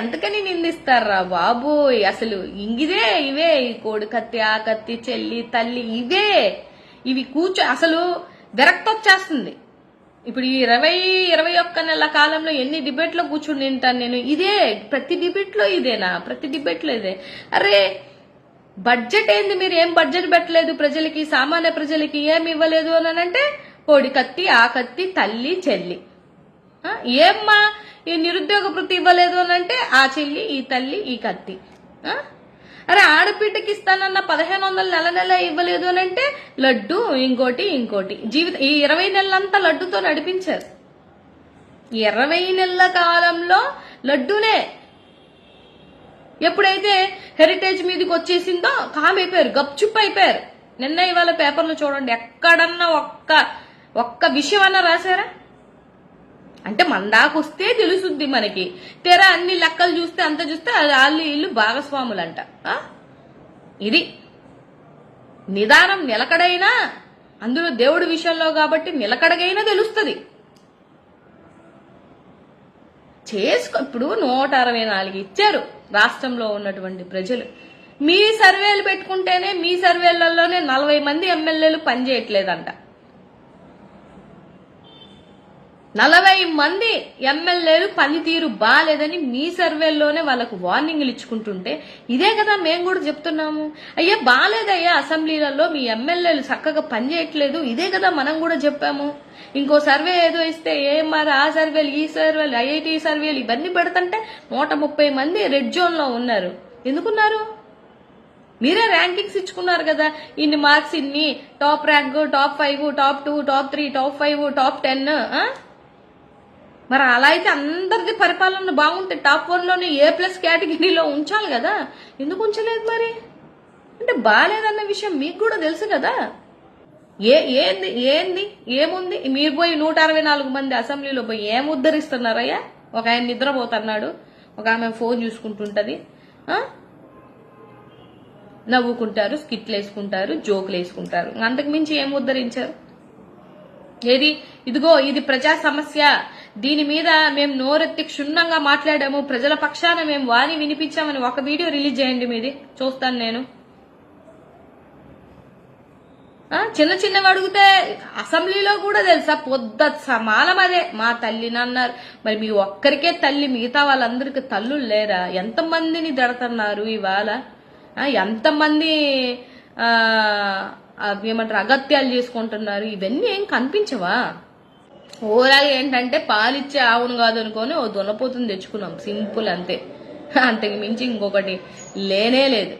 ఎంతకని నిందిస్తారా బాబోయ్. అసలు ఇంగిదే ఇవే కోడి కత్తి, ఆ కత్తి, చెల్లి, తల్లి, ఇవి అసలు విరక్తి వచ్చేస్తుంది. ఇప్పుడు ఈ 21 నెలల కాలంలో ఎన్ని డిబేట్లో కూర్చుని తింటాను నేను. ఇదే ప్రతి డిబేట్లో ఇదేనా? ప్రతి డిబేట్లో ఇదే. అరే బడ్జెట్ ఏంది? మీరు ఏం బడ్జెట్ పెట్టలేదు ప్రజలకి, సామాన్య ప్రజలకి ఏమి ఇవ్వలేదు అని అంటే కోడి కత్తి, ఆ కత్తి, తల్లి, చెల్లి. ఏమ్మా ఈ నిరుద్యోగ వృత్తి ఇవ్వలేదు అని అంటే ఆ చెల్లి, ఈ తల్లి, ఈ కత్తి. అరే ఆడపిల్లకి ఇస్తానన్న 1500 నెల ఇవ్వలేదు అని అంటే లడ్డు, ఇంకోటి జీవితం. ఈ 20 నెలలంతా లడ్డుతో నడిపించారు. 20 నెలల కాలంలో లడ్డూనే. ఎప్పుడైతే హెరిటేజ్ మీదకి వచ్చేసిందో కామ్ అయిపోయారు, గప్చుప్ అయిపోయారు. నిన్న ఇవాళ పేపర్లు చూడండి, ఎక్కడన్నా ఒక్క విషయం అన్నా రాశారా? అంటే మందాకొస్తే తెలుసుద్ది మనకి. తెర అన్ని లెక్కలు చూస్తే అంత చూస్తే వాళ్ళు ఇల్లు భాగస్వాములంట. ఇది నిదానం నిలకడైనా, అందులో దేవుడి విషయంలో కాబట్టి నిలకడగైనా తెలుస్తుంది. ఇప్పుడు 164 ఇచ్చారు రాష్ట్రంలో ఉన్నటువంటి ప్రజలు. మీ సర్వేలు పెట్టుకుంటేనే మీ సర్వేలలోనే 40 మంది ఎమ్మెల్యేలు పనిచేయట్లేదంట. 40 మంది ఎమ్మెల్యేలు పనితీరు బాలేదని మీ సర్వేల్లోనే వాళ్ళకు వార్నింగ్లు ఇచ్చుకుంటుంటే ఇదే కదా మేము కూడా చెప్తున్నాము. అయ్యా బాలేదయ్యా, అసెంబ్లీలలో మీ ఎమ్మెల్యేలు చక్కగా పనిచేయట్లేదు, ఇదే కదా మనం కూడా చెప్పాము. ఇంకో సర్వే ఏదో ఇస్తే మరి ఆ సర్వేలు, ఈ సర్వేలు, ఐఐటి సర్వేలు ఇవన్నీ పెడతంటే 130 మంది రెడ్ జోన్ లో ఉన్నారు. ఎందుకున్నారు? మీరే ర్యాంకింగ్స్ ఇచ్చుకున్నారు కదా, ఇన్ని మార్క్స్, ఇన్ని top rank, top 5, top 2, top 3, top 5, top 10. మరి అలా అయితే అందరిది పరిపాలన బాగుంటే టాప్ 1లోనే A+ కేటగిరీలో ఉంచాలి కదా, ఎందుకు ఉంచలేదు మరి? అంటే బాగాలేదన్న విషయం మీకు కూడా తెలుసు కదా. ఏముంది? మీరు పోయి 164 మంది అసెంబ్లీలో పోయి ఏం ఉద్ధరిస్తున్నారయ్యా? ఒక ఆయన నిద్రపోతున్నాడు, ఒక ఆమె ఫోన్ చూసుకుంటుంటది, నవ్వుకుంటారు, స్కిట్లు వేసుకుంటారు, జోకులు వేసుకుంటారు. అంతకు మించి ఏం ఉద్ధరించారు? ఏది? ఇదిగో ఇది ప్రజా సమస్య, దీని మీద మేము నోరెత్తి క్షుణ్ణంగా మాట్లాడాము, ప్రజల పక్షాన మేము వాణి వినిపించామని ఒక వీడియో రిలీజ్ చేయండి మీది, చూస్తాను నేను. చిన్నవి అడిగితే అసెంబ్లీలో కూడా తెలుసా పొద్దు సమానం అదే, మా తల్లిని అన్నారు. మరి మీ ఒక్కరికే తల్లి, మిగతా వాళ్ళందరికీ తల్లులు లేరా? ఎంతమందిని దడుతున్నారు ఇవాళ? ఎంతమంది ఏమంటారు అగత్యాలు చేసుకుంటున్నారు? ఇవన్నీ ఏం కనిపించవా? ఓరాగా ఏంటంటే పాలిచ్చే ఆవును కాదు అనుకొని ఓ దున్నపోతుని తెచ్చుకున్నాం, సింపుల్ అంతే. అంతకు మించి ఇంకొకటి లేనే లేదు.